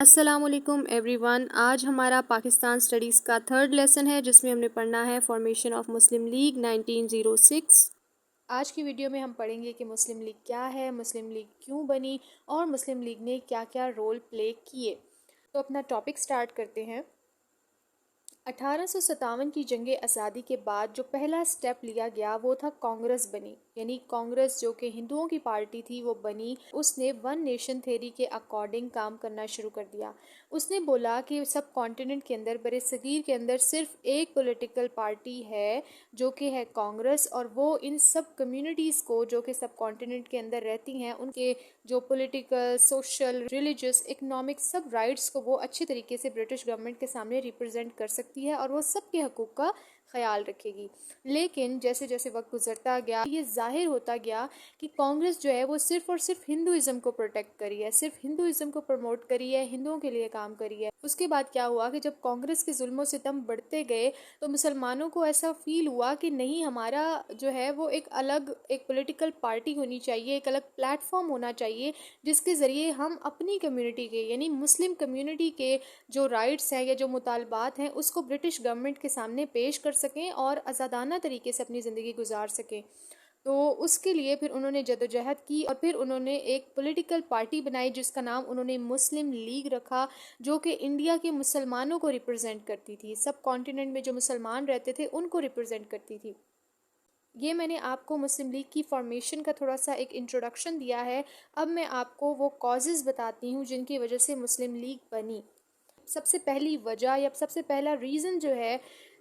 अस्सलामुअलैकुम एवरीवन। आज हमारा पाकिस्तान स्टडीज़ का थर्ड लेसन है जिसमें हमने पढ़ना है फॉर्मेशन ऑफ मुस्लिम लीग 1906। आज की वीडियो में हम पढ़ेंगे कि मुस्लिम लीग क्या है, मुस्लिम लीग क्यों बनी और मुस्लिम लीग ने क्या क्या रोल प्ले किए। तो अपना टॉपिक स्टार्ट करते हैं। 1857 की जंग आज़ादी के बाद जो पहला स्टेप लिया गया वो था कांग्रेस बनी, यानी कांग्रेस जो कि हिंदुओं की पार्टी थी वो बनी। उसने वन नेशन थ्योरी के अकॉर्डिंग काम करना शुरू कर दिया। उसने बोला कि सब कॉन्टिनेंट के अंदर, बड़े सगीर के अंदर सिर्फ एक पॉलिटिकल पार्टी है जो कि है कांग्रेस, और वो इन सब कम्युनिटीज़ को जो कि सब कॉन्टिनेंट के अंदर रहती हैं उनके जो पॉलिटिकल, सोशल, रिलीजियस, इकोनॉमिक सब राइट्स को वो अच्छी तरीके से ब्रिटिश गवर्नमेंट के सामने रिप्रेजेंट कर सकती है और वो सबके हकूक़ का ख्याल रखेगी। लेकिन जैसे जैसे वक्त गुजरता गया ये जाहिर होता गया कि कांग्रेस जो है वो सिर्फ और सिर्फ हिंदुइज्म को प्रोटेक्ट करी है, सिर्फ हिंदुइज्म को प्रमोट करी है, हिंदुओं के लिए काम करी है। उसके बाद क्या हुआ कि जब कांग्रेस के जुल्म सितम बढ़ते गए तो मुसलमानों को ऐसा फील हुआ कि नहीं, हमारा जो है वो एक अलग एक पॉलिटिकल पार्टी होनी चाहिए, एक अलग प्लेटफॉर्म होना चाहिए जिसके ज़रिए हम अपनी कम्युनिटी के यानी मुस्लिम कम्युनिटी के जो राइट्स हैं या जो मुतालबात हैं उसको ब्रिटिश गवर्नमेंट के सामने पेश कर सकें और आज़ादाना तरीके से अपनी ज़िंदगी गुजार सकें। तो उसके लिए फिर उन्होंने जदोजहद की और फिर उन्होंने एक पॉलिटिकल पार्टी बनाई जिसका नाम उन्होंने मुस्लिम लीग रखा, जो कि इंडिया के मुसलमानों को रिप्रेजेंट करती थी। सब कॉन्टिनेंट में जो मुसलमान रहते थे उनको रिप्रेजेंट करती थी। ये मैंने आपको मुस्लिम लीग की फॉर्मेशन का थोड़ा सा एक इंट्रोडक्शन दिया है। अब मैं आपको वो कॉजेज़ बताती हूँ जिनकी वजह से मुस्लिम लीग बनी। सबसे पहली वजह या सबसे पहला रीज़न जो है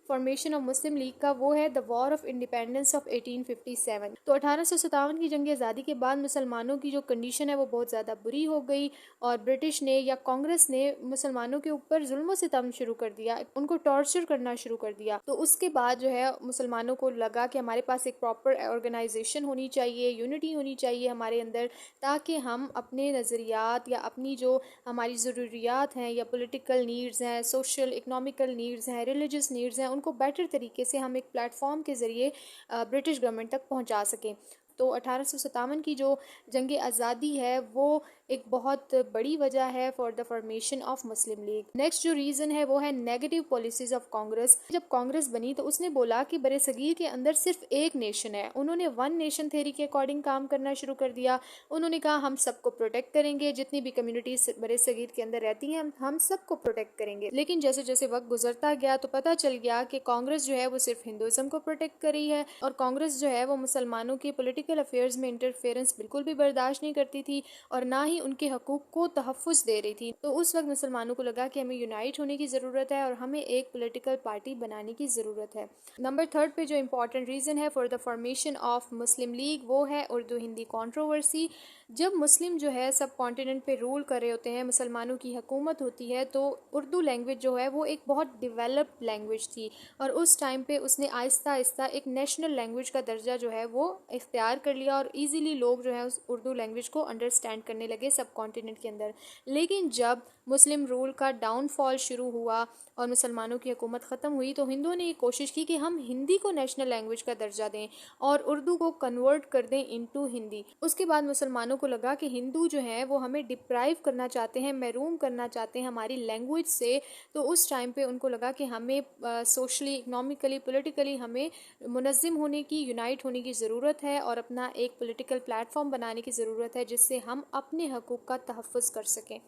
फॉर्मेशन ऑफ मुस्लिम लीग का वो है the war of independence of 1857। तो 1857 की जंग आज़ादी के बाद मुसलमानों की जो कंडीशन है वो बहुत ज़्यादा बुरी हो गई और ब्रिटिश ने या कांग्रेस ने मुसलमानों के ऊपर जुल्म सितम शुरू कर दिया, उनको टॉर्चर करना शुरू कर दिया। तो उसके बाद जो है मुसलमानों को लगा कि हमारे पास एक प्रॉपर ऑर्गेनाइजेशन होनी चाहिए, यूनिटी होनी चाहिए हमारे अंदर, ताकि हम अपने नज़रियात या अपनी जो हमारी ज़रूरियात हैं या पॉलिटिकल नीड्स हैं, सोशल इकोनॉमिकल नीड्स हैं, रिलीजियस नीड्स हैं, उनको बेटर तरीके से हम एक प्लेटफॉर्म के ज़रिए ब्रिटिश गवर्नमेंट तक पहुंचा सकें। तो 1857 की जो जंग आज़ादी है वो एक बहुत बड़ी वजह है for the formation of Muslim league. Next जो रीज़न है वो है नेगेटिव पॉलिसीज़ ऑफ कांग्रेस। जब कांग्रेस बनी तो उसने बोला कि बड़े सगीर के अंदर सिर्फ एक नेशन है। उन्होंने वन नेशन थ्योरी के अकॉर्डिंग काम करना शुरू कर दिया। उन्होंने कहा हम सबको प्रोटेक्ट करेंगे, जितनी भी कम्युनिटीज बड़े सगीर के अंदर रहती हैं हम सबको प्रोटेक्ट करेंगे। लेकिन जैसे जैसे वक्त गुजरता गया तो पता चल गया कि कांग्रेस जो है वो सिर्फ हिंदुइज्म को प्रोटेक्ट कर रही है और कांग्रेस जो है वो मुसलमानों के पॉलिटिकल अफेयर्स में इंटरफेरेंस बिल्कुल भी बर्दाश्त नहीं करती थी और ना ही उनके हकूक़ को तहफ़्फ़ुज़ दे रही थी। तो उस वक्त मुसलमानों को लगा कि हमें यूनाइट होने की ज़रूरत है और हमें एक पॉलिटिकल पार्टी बनाने की ज़रूरत है। नंबर थर्ड पे जो इम्पॉर्टेंट रीज़न है for the formation of Muslim league वो है उर्दू हिंदी कंट्रोवर्सी। जब मुस्लिम जो है सब कॉन्टिनेंट पे रूल कर रहे होते हैं, मुसलमानों की हुकूमत होती है, तो उर्दू लैंग्वेज जो है वो एक बहुत डिवेलप्ड लैंग्वेज थी और उस टाइम पे उसने आहिस्ता आहिस्ता एक नेशनल लैंग्वेज का दर्जा जो है वो इख्तियार कर लिया और इजीली लोग जो है उस उर्दू लैंग्वेज को अंडरस्टैंड करने लगे सब कॉन्टिनेंट के अंदर। लेकिन जब मुस्लिम रूल का डाउनफॉल शुरू हुआ और मुसलमानों की हुकूमत ख़त्म हुई तो हिंदुओं ने ये कोशिश की कि हम हिंदी को नेशनल लैंग्वेज का दर्जा दें और उर्दू को कन्वर्ट कर दें इनटू हिंदी। उसके बाद मुसलमानों को लगा कि हिंदू जो हैं वो हमें डिप्राइव करना चाहते हैं, महरूम करना चाहते हैं हमारी लैंग्वेज से। तो उस टाइम पे उनको लगा कि हमें सोशली, इकनॉमिकली, पॉलिटिकली हमें मुनज़्ज़म होने की, यूनाइट होने की ज़रूरत है और अपना एक पॉलिटिकल प्लेटफॉर्म बनाने की ज़रूरत है जिससे हम अपने हकूक़ का तहफ़्फ़ुज़ कर सकें।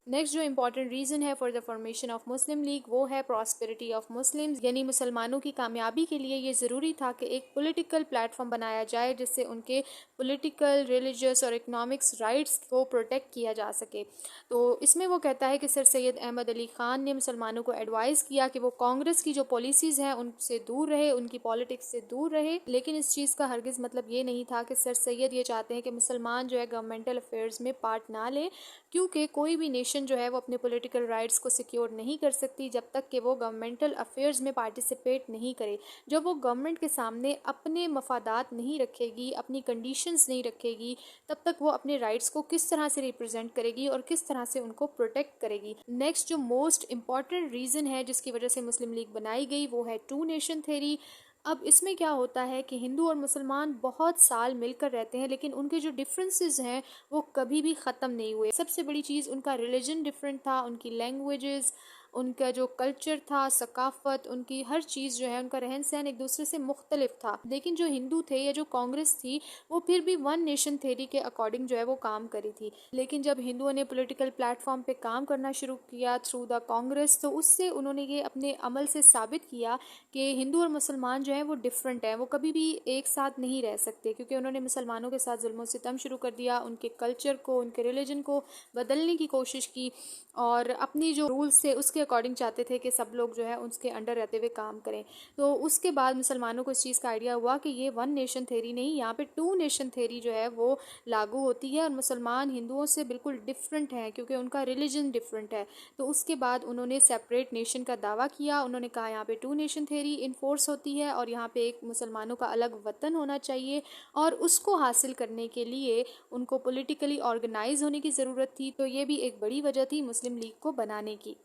नेक्स्ट जो इम्पॉर्टेंट रीज़न है for the formation of Muslim league वो है प्रॉस्पेरिटी ऑफ मुस्लिम्स, यानी मुसलमानों की कामयाबी के लिए ये ज़रूरी था कि एक पॉलिटिकल प्लेटफॉर्म बनाया जाए जिससे उनके पॉलिटिकल, रिलीजियस और इकोनॉमिक्स राइट्स को प्रोटेक्ट किया जा सके। तो इसमें वो कहता है कि सर सैयद अहमद अली ख़ान ने मुसलमानों को एडवाइस किया कि वो कांग्रेस की जो पॉलिसीज़ हैं उनसे दूर रहे, उनकी पॉलिटिक्स से दूर रहे। लेकिन इस चीज़ का हरगिज़ मतलब ये नहीं था कि सर सैयद ये चाहते हैं कि मुसलमान जो है गवर्नमेंटल अफेयर्स में पार्ट ना लें, क्योंकि कोई भी नेशन जो है वो अपने पॉलिटिकल राइट्स को सिक्योर नहीं कर सकती जब तक कि वो गवर्नमेंटल अफेयर्स में पार्टिसिपेट नहीं करे। जब वो गवर्नमेंट के सामने अपने मफादात नहीं रखेगी, अपनी कंडीशंस नहीं रखेगी, तब तक वो अपने राइट्स को किस तरह से रिप्रेजेंट करेगी और किस तरह से उनको प्रोटेक्ट करेगी। नेक्स्ट जो मोस्ट इम्पॉर्टेंट रीज़न है जिसकी वजह से मुस्लिम लीग बनाई गई वो है टू नेशन थ्योरी। अब इसमें क्या होता है कि हिंदू और मुसलमान बहुत साल मिलकर रहते हैं, लेकिन उनके जो डिफरेंसेस हैं वो कभी भी ख़त्म नहीं हुए। सबसे बड़ी चीज़ उनका रिलीजन डिफरेंट था, उनकी लैंग्वेजेस, उनका जो कल्चर था, सकाफ़त, उनकी हर चीज़ जो है, उनका रहन सहन एक दूसरे से मुख्तलिफ था। लेकिन जो हिंदू थे या जो कांग्रेस थी, वो फिर भी वन नेशन थ्योरी के अकॉर्डिंग जो है वो काम करी थी। लेकिन जब हिंदुओं ने पॉलिटिकल प्लेटफॉर्म पे काम करना शुरू किया थ्रू द कांग्रेस, तो उससे उन्होंने ये अपने अमल से साबित किया कि हिंदू और मुसलमान जो है वो डिफरेंट है, वो कभी भी एक साथ नहीं रह सकते, क्योंकि उन्होंने मुसलमानों के साथ जुल्म सितम शुरू कर दिया, उनके कल्चर को, उनके रिलीजन को बदलने की कोशिश की और अपनी जो रूल्स थे उसके अकॉर्डिंग चाहते थे कि सब लोग जो है उसके अंडर रहते हुए काम करें। तो उसके बाद मुसलमानों को इस चीज़ का आइडिया हुआ कि ये वन नेशन थ्योरी नहीं, यहाँ पे टू नेशन थ्योरी जो है वो लागू होती है और मुसलमान हिंदुओं से बिल्कुल डिफरेंट हैं क्योंकि उनका रिलीजन डिफरेंट है। तो उसके बाद उन्होंने सेपरेट नेशन का दावा किया। उन्होंने कहा यहाँ पे टू नेशन थ्योरी इन्फोर्स होती है और यहाँ पे एक मुसलमानों का अलग वतन होना चाहिए, और उसको हासिल करने के लिए उनको पॉलिटिकली ऑर्गेनाइज होने की ज़रूरत थी। तो ये भी एक बड़ी वजह थी मुस्लिम लीग को बनाने की।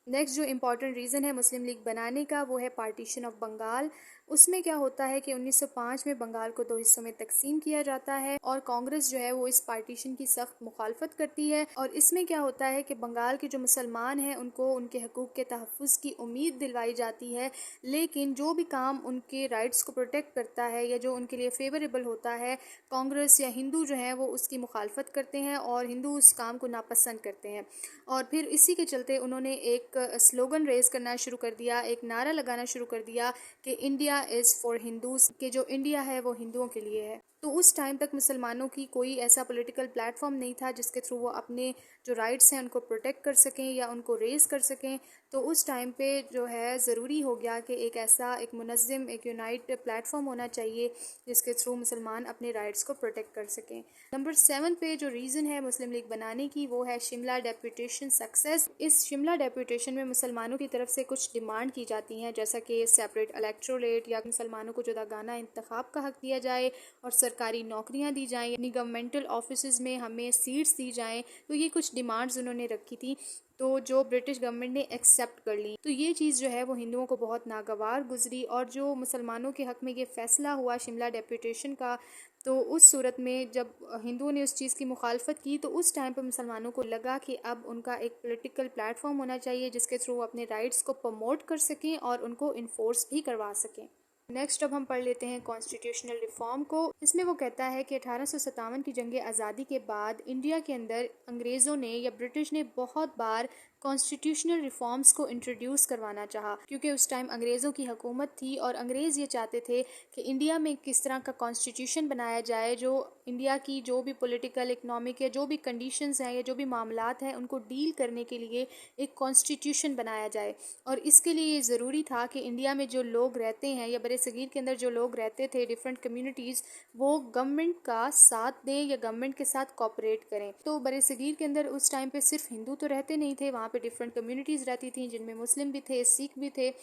नेक्स्ट जो इम्पॉर्टेंट रीज़न है मुस्लिम लीग बनाने का, वो है पार्टीशन ऑफ बंगाल। उसमें क्या होता है कि 1905 में बंगाल को 2 हिस्सों में तकसीम किया जाता है और कांग्रेस जो है वो इस पार्टीशन की सख्त मुखालफत करती है। और इसमें क्या होता है कि बंगाल के जो मुसलमान हैं उनको उनके हकूक़ के तहफ़्फ़ुज़ की उम्मीद दिलवाई जाती है, लेकिन जो भी काम उनके राइट्स को प्रोटेक्ट करता है या जो उनके लिए फेवरेबल होता है, कांग्रेस या हिंदू जो हैं वो उसकी मुखालफत करते हैं और हिंदू उस काम को नापसंद करते हैं। और फिर इसी के चलते उन्होंने एक स्लोगन रेज करना शुरू कर दिया, एक नारा लगाना शुरू कर दिया कि इंडिया इज़ फॉर हिंदूज़, कि जो इंडिया है वो हिंदुओं के लिए है। तो उस टाइम तक मुसलमानों की कोई ऐसा पॉलिटिकल प्लेटफॉर्म नहीं था जिसके थ्रू वो अपने जो राइट्स हैं उनको प्रोटेक्ट कर सकें या उनको रेज कर सकें। तो उस टाइम पे जो है ज़रूरी हो गया कि एक ऐसा एक मुनज़्ज़म, एक यूनाइट प्लेटफॉर्म होना चाहिए जिसके थ्रू मुसलमान अपने राइट्स को प्रोटेक्ट कर सकें। नंबर 7 पे जो रीज़न है मुस्लिम लीग बनाने की, वो है शिमला डेपुटेशन सक्सेस। इस शिमला डेपुटेशन में मुसलमानों की तरफ से कुछ डिमांड की जाती हैं, जैसा कि सेपरेट इलेक्टोरेट या मुसलमानों को जुदागाना इंतखाब का हक दिया जाए और सरकारी नौकरियां दी जाएं, यानी गवर्नमेंटल ऑफिस में हमें सीट्स दी जाएं। तो ये कुछ डिमांड्स उन्होंने रखी थी, तो जो ब्रिटिश गवर्नमेंट ने एक्सेप्ट कर ली। तो ये चीज़ जो है वो हिंदुओं को बहुत नागवार गुजरी और जो मुसलमानों के हक में ये फैसला हुआ शिमला डेपुटेशन का, तो उस सूरत में जब हिंदुओं ने उस चीज़ की मुखालफत की तो उस टाइम पर मुसलमानों को लगा कि अब उनका एक पॉलिटिकल प्लेटफॉर्म होना चाहिए जिसके थ्रू अपने राइट्स को प्रमोट कर सकें और उनको इन्फोर्स भी करवा सकें। नेक्स्ट अब हम पढ़ लेते हैं कॉन्स्टिट्यूशनल रिफॉर्म को। इसमें वो कहता है कि 1857 की जंग आज़ादी के बाद इंडिया के अंदर अंग्रेज़ों ने या ब्रिटिश ने बहुत बार कॉन्स्टिट्यूशनल रिफॉर्म्स को इंट्रोड्यूस करवाना चाहा, क्योंकि उस टाइम अंग्रेज़ों की हुकूमत थी और अंग्रेज़ ये चाहते थे कि इंडिया में किस तरह का कॉन्स्टिट्यूशन बनाया जाए जो इंडिया की जो भी पॉलिटिकल, इकोनॉमिक या जो भी कंडीशंस हैं या जो भी मामलात हैं उनको डील करने के लिए एक कॉन्स्टिट्यूशन बनाया जाए। और इसके लिए ये ज़रूरी था कि इंडिया में जो लोग रहते हैं या बरे सगीर के अंदर जो लोग रहते थे, डिफरेंट कम्युनिटीज़, वो गवर्नमेंट का साथ दें या गवर्नमेंट के साथ कोऑपरेट करें। तो बरे सगीर के अंदर उस टाइम पे सिर्फ हिंदू तो रहते नहीं थे, वहाँ पे डिफरेंट कम्युनिटीज़ रहती थी जिनमें मुस्लिम भी थे, सिख भी थे।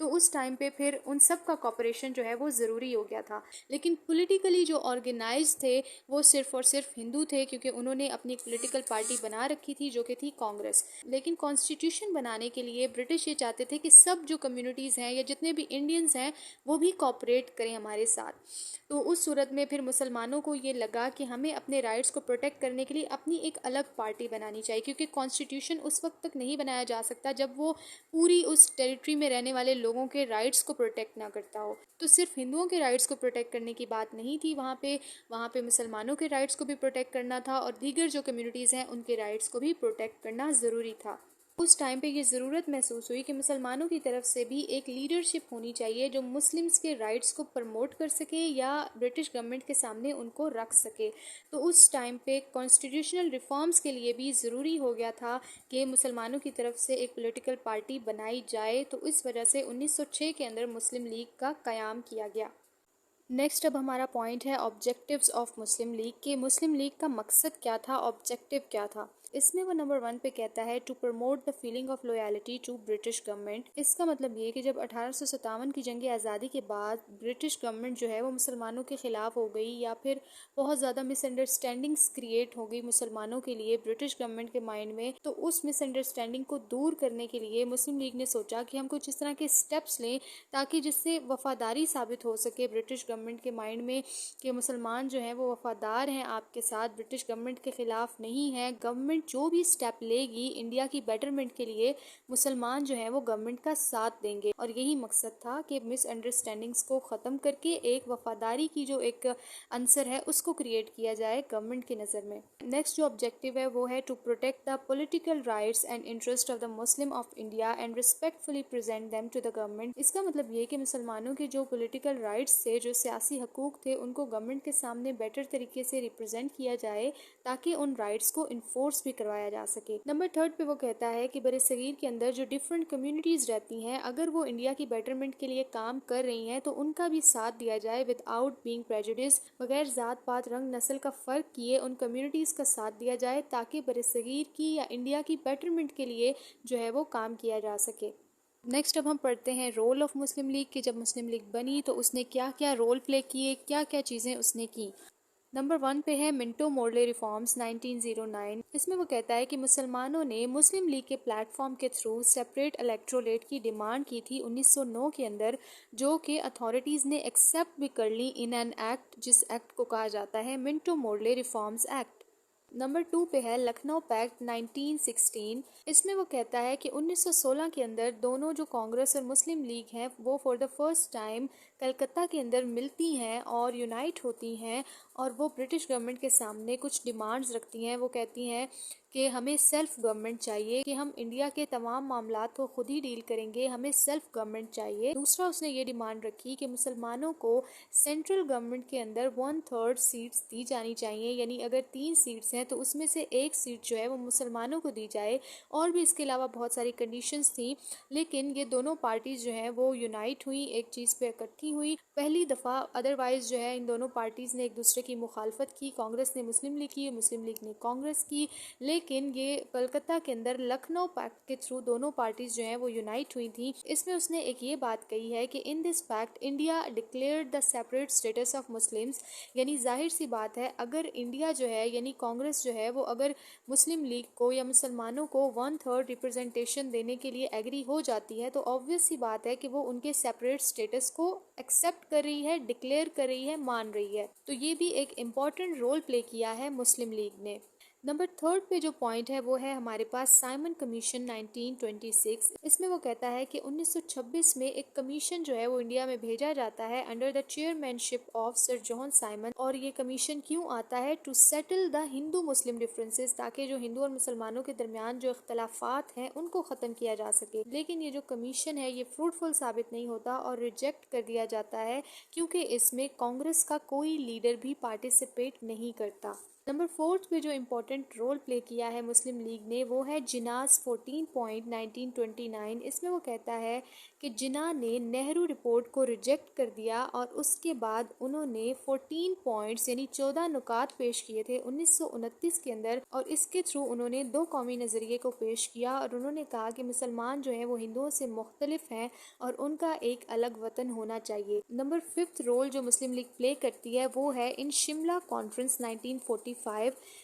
तो उस टाइम पे फिर उन सब का कॉपरेशन जो है वो ज़रूरी हो गया था। लेकिन पॉलिटिकली जो ऑर्गेनाइज थे वो सिर्फ और सिर्फ हिंदू थे, क्योंकि उन्होंने अपनी पॉलिटिकल पार्टी बना रखी थी जो कि थी कांग्रेस। लेकिन कॉन्स्टिट्यूशन बनाने के लिए ब्रिटिश ये चाहते थे कि सब जो कम्युनिटीज़ हैं या जितने भी इंडियंस हैं वो भी कॉपरेट करें हमारे साथ। तो उस सूरत में फिर मुसलमानों को ये लगा कि हमें अपने राइट्स को प्रोटेक्ट करने के लिए अपनी एक अलग पार्टी बनानी चाहिए, क्योंकि कॉन्स्टिट्यूशन उस वक्त तक नहीं बनाया जा सकता जब वो पूरी उस टेरिटरी में रहने वाले लोगों के राइट्स को प्रोटेक्ट ना करता हो। तो सिर्फ हिंदुओं के राइट्स को प्रोटेक्ट करने की बात नहीं थी, वहाँ पे मुसलमानों के राइट्स को भी प्रोटेक्ट करना था और दीगर जो कम्युनिटीज़ हैं उनके राइट्स को भी प्रोटेक्ट करना ज़रूरी था। उस टाइम पे ये ज़रूरत महसूस हुई कि मुसलमानों की तरफ से भी एक लीडरशिप होनी चाहिए जो मुस्लिम्स के राइट्स को प्रमोट कर सके या ब्रिटिश गवर्नमेंट के सामने उनको रख सके। तो उस टाइम पे कॉन्स्टिट्यूशनल रिफॉर्म्स के लिए भी ज़रूरी हो गया था कि मुसलमानों की तरफ से एक पॉलिटिकल पार्टी बनाई जाए। तो इस वजह से 1906 के अंदर मुस्लिम लीग का क़याम किया गया। नेक्स्ट अब हमारा पॉइंट है ऑब्जेक्टिव्स ऑफ मुस्लिम लीग, के मुस्लिम लीग का मकसद क्या था, ऑब्जेक्टिव क्या था। इसमें वो नंबर 1 पे कहता है to promote the feeling of loyalty to British government. इसका मतलब ये कि जब 1857 की जंग आज़ादी के बाद ब्रिटिश गवर्नमेंट जो है वो मुसलमानों के खिलाफ हो गई या फिर बहुत ज़्यादा मिसअंडरस्टैंडिंग्स क्रिएट हो गई मुसलमानों के लिए ब्रिटिश गवर्नमेंट के माइंड में, तो उस मिसअंडरस्टैंडिंग को दूर करने के लिए मुस्लिम लीग ने सोचा कि हम कुछ इस तरह के स्टेप्स लें ताकि जिससे वफादारी साबित हो सके ब्रिटिश गवर्नमेंट के माइंड में कि मुसलमान जो हैं वो वफादार हैं आपके साथ, ब्रिटिश गवर्नमेंट के खिलाफ नहीं है। गवर्नमेंट जो भी स्टेप लेगी इंडिया की बेटरमेंट के लिए, मुसलमान जो हैं वो गवर्नमेंट का साथ देंगे। और यही मकसद था कि मिसअंडरस्टैंडिंग्स को ख़त्म करके एक वफादारी की जो एक आंसर है उसको क्रिएट किया जाए गवर्नमेंट की नज़र में। नेक्स्ट जो ऑब्जेक्टिव है वो है to protect the political rights and interest of the Muslim of India and respectfully present them to the government. इसका मतलब ये कि मुसलमानों के जो पॉलिटिकल राइट्स थे, जो सियासी हकूक थे, उनको गवर्नमेंट के सामने बेटर तरीके से रिप्रेजेंट किया जाए ताकि उन राइट्स को इन्फोर्स भी करवाया जा सके। नंबर 3 पे वो कहता है कि बरसगीर के अंदर जो डिफरेंट कम्युनिटीज़ रहती हैं, अगर वो इंडिया की बेटरमेंट के लिए काम कर रही हैं तो उनका भी साथ दिया जाए विदाउट बीइंग प्रेजुडिस, बगैर ज़ात पात रंग नस्ल का फ़र्क किए उन कम्युनिटीज़ का साथ दिया जाए ताकि बरसगीर की या इंडिया की बेटरमेंट के लिए जो है वो काम किया जा सके। नेक्स्ट अब हम पढ़ते हैं रोल ऑफ मुस्लिम लीग कि जब मुस्लिम लीग बनी तो उसने क्या क्या रोल प्ले किए, क्या क्या चीज़ें उसने की। नंबर 1 पे है मिंटो मोर्ले रिफॉर्म्स 1909। इसमें वो कहता है कि मुसलमानों ने मुस्लिम लीग के प्लेटफॉर्म के थ्रू सेपरेट इलेक्टोरेट की डिमांड की थी 1909 के अंदर, जो कि अथॉरिटीज़ ने एक्सेप्ट भी कर ली इन एन एक्ट, जिस एक्ट को कहा जाता है Minto Morley reforms act. Number 2 पे है लखनऊ पैक्ट 1916। इसमें वो कहता है कि 1916 के अंदर दोनों जो कांग्रेस और मुस्लिम लीग हैं वो for the first time Calcutta के अंदर मिलती हैं और यूनाइट होती हैं और वो ब्रिटिश गवर्नमेंट के सामने कुछ डिमांड्स रखती हैं। वो कहती हैं कि हमें सेल्फ गवर्नमेंट चाहिए, कि हम इंडिया के तमाम मामलात को खुद ही डील करेंगे, हमें सेल्फ गवर्नमेंट चाहिए। दूसरा उसने ये डिमांड रखी कि मुसलमानों को सेंट्रल गवर्नमेंट के अंदर 1/3 सीट्स दी जानी चाहिए, यानी अगर 3 सीट्स हैं तो उसमें से 1 सीट जो है वो मुसलमानों को दी जाए। और भी इसके अलावा बहुत सारी कंडीशंस थी, लेकिन ये दोनों पार्टीज जो हैं वो यूनाइट हुई, एक चीज़ पे इकट्ठी हुई पहली दफ़ा। अदरवाइज जो है इन दोनों पार्टीज़ ने एक दूसरे की मुखालफत की, कांग्रेस ने मुस्लिम लीग की, मुस्लिम लीग ने कांग्रेस की। लेकिन ये कलकत्ता के अंदर लखनऊ पैक्ट के थ्रू दोनों पार्टीज जो हैं वो यूनाइट हुई थी। इसमें उसने एक ये बात कही है कि in this pact India declared the separate status of Muslims, यानी जाहिर सी बात है अगर इंडिया जो है यानी कांग्रेस जो है वो अगर मुस्लिम लीग को या मुसलमानों को 1/3 रिप्रेजेंटेशन देने के लिए एग्री हो जाती है तो ऑब्वियस सी बात है कि वो उनके सेपरेट स्टेटस को एक्सेप्ट कर रही है, डिक्लेयर कर रही है, मान रही है। तो ये भी एक इम्पॉर्टेंट रोल प्ले किया है मुस्लिम लीग ने। नंबर 3 पे जो पॉइंट है वो है हमारे पास साइमन कमीशन 1926। इसमें वो कहता है कि 1926 में एक कमीशन जो है वो इंडिया में भेजा जाता है under the chairmanship of Sir John Simon. और ये कमीशन क्यों आता है? To settle the Hindu Muslim differences, ताकि जो हिंदू और मुसलमानों के दरमियान जो इख्तलाफात हैं उनको ख़त्म किया जा सके। लेकिन ये जो कमीशन है ये फ्रूटफुल साबित नहीं होता और रिजेक्ट कर दिया जाता है क्योंकि इसमें कांग्रेस का कोई लीडर भी पार्टिसिपेट नहीं करता। नंबर 4 पे जो इम्पोर्टेंट रोल प्ले किया है मुस्लिम लीग ने वो है जिनास 14 पॉइंट 1929। इसमें वो कहता है कि जिना ने नेहरू रिपोर्ट को रिजेक्ट कर दिया और उसके बाद उन्होंने 14 पॉइंट्स यानी 14 नुकात पेश किए थे 1929 के अंदर, और इसके थ्रू उन्होंने 2 कौमी नज़रिए को पेश किया और उन्होंने कहा कि मुसलमान जो हैं वो हिंदुओं से मुख्तलिफ हैं और उनका एक अलग वतन होना चाहिए। नंबर 5 रोल जो मुस्लिम लीग प्ले करती है वो है इन शिमला कॉन्फ्रेंस 1945।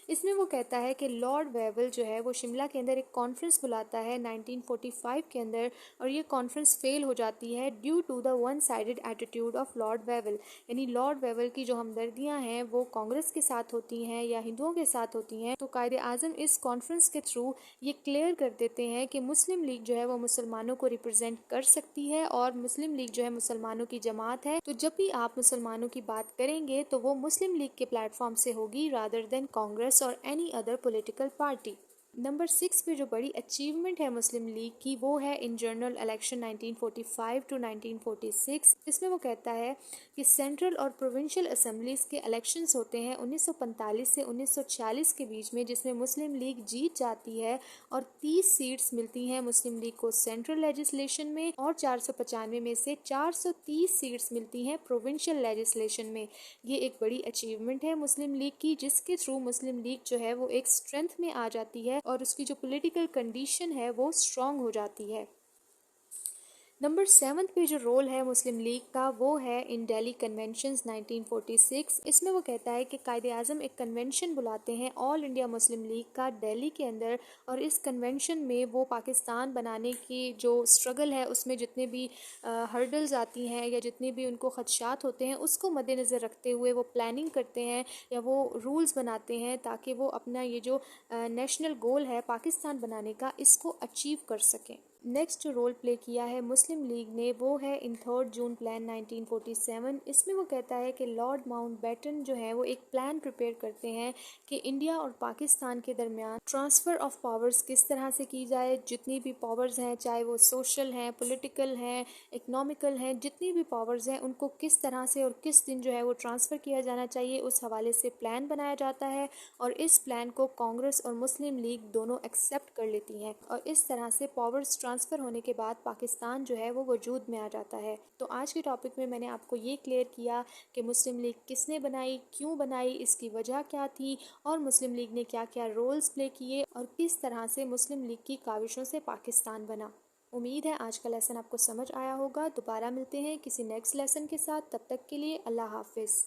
इसमें वो कहता है कि लॉर्ड वेवल जो है वो शिमला के अंदर एक कॉन्फ्रेंस बुलाता है 1945 के अंदर, और ये कॉन्फ्रेंस फेल हो जाती है due to the one sided attitude of Lord Wavell. यानी लॉर्ड वेवल की जो हमदर्दियां हैं वो कांग्रेस के साथ होती हैं या हिंदुओं के साथ होती हैं। तो कायदे आजम इस कॉन्फ्रेंस के थ्रू ये क्लियर कर देते हैं कि मुस्लिम लीग जो है वो मुसलमानों को रिप्रेजेंट कर सकती है और मुस्लिम लीग जो है मुसलमानों की जमात है। तो जब भी आप मुसलमानों की बात करेंगे तो वो मुस्लिम लीग के प्लेटफॉर्म से होगी रादर देन कांग्रेस और any other political party. Number 6 पे जो बड़ी अचीवमेंट है मुस्लिम लीग की वो है इन जनरल इलेक्शन 1945 टू 1946। इसमें वो कहता है कि सेंट्रल और प्रोविंशियल असेंबलीज के इलेक्शंस होते हैं 1945 से 1946 के बीच में, जिसमें मुस्लिम लीग जीत जाती है और 30 सीट्स मिलती हैं मुस्लिम लीग को सेंट्रल लेजिस्लेशन में और 495 में से 430 सीट्स मिलती हैं प्रोविंशियल लेजिस्लेशन में। ये एक बड़ी अचीवमेंट है मुस्लिम लीग की, जिसके थ्रू मुस्लिम लीग जो है वो एक स्ट्रेंथ में आ जाती है है और उसकी जो पॉलिटिकल कंडीशन है वो स्ट्रांग हो जाती है। नंबर 7 पे जो रोल है मुस्लिम लीग का वो है इन दिल्ली कन्वेंशंस 1946। इसमें वो कहता है कि कायदे आज़म एक कन्वेंशन बुलाते हैं ऑल इंडिया मुस्लिम लीग का दिल्ली के अंदर, और इस कन्वेंशन में वो पाकिस्तान बनाने की जो स्ट्रगल है उसमें जितने भी हर्डल्स आती हैं या जितने भी उनको खदशात होते हैं उसको मद्देनज़र रखते हुए वो प्लानिंग करते हैं या वो रूल्स बनाते हैं ताकि वो अपना ये जो नेशनल गोल है पाकिस्तान बनाने का इसको अचीव कर सकें। नेक्स्ट जो रोल प्ले किया है मुस्लिम लीग ने वो है इन 3 जून प्लान 1947। इसमें वो कहता है कि लॉर्ड माउंटबेटन जो है वो एक प्लान प्रिपेयर करते हैं कि इंडिया और पाकिस्तान के दरमियान ट्रांसफ़र ऑफ पावर्स किस तरह से की जाए। जितनी भी पावर्स हैं चाहे वो सोशल हैं, पॉलिटिकल हैं, इकनॉमिकल हैं, जितनी भी पावर्स हैं उनको किस तरह से और किस दिन जो है वो ट्रांसफ़र किया जाना चाहिए, उस हवाले से प्लान बनाया जाता है और इस प्लान को कांग्रेस और मुस्लिम लीग दोनों एक्सेप्ट कर लेती हैं और इस तरह से पावर्स ट्रांसफ़र होने के बाद पाकिस्तान जो है वो वजूद में आ जाता है। तो आज के टॉपिक में मैंने आपको ये क्लियर किया कि मुस्लिम लीग किसने बनाई, क्यों बनाई, इसकी वजह क्या थी और मुस्लिम लीग ने क्या क्या रोल्स प्ले किए और किस तरह से मुस्लिम लीग की काविशों से पाकिस्तान बना। उम्मीद है आज का लेसन आपको समझ आया होगा। दोबारा मिलते हैं किसी नेक्स्ट लेसन के साथ, तब तक के लिए अल्लाह हाफिज़।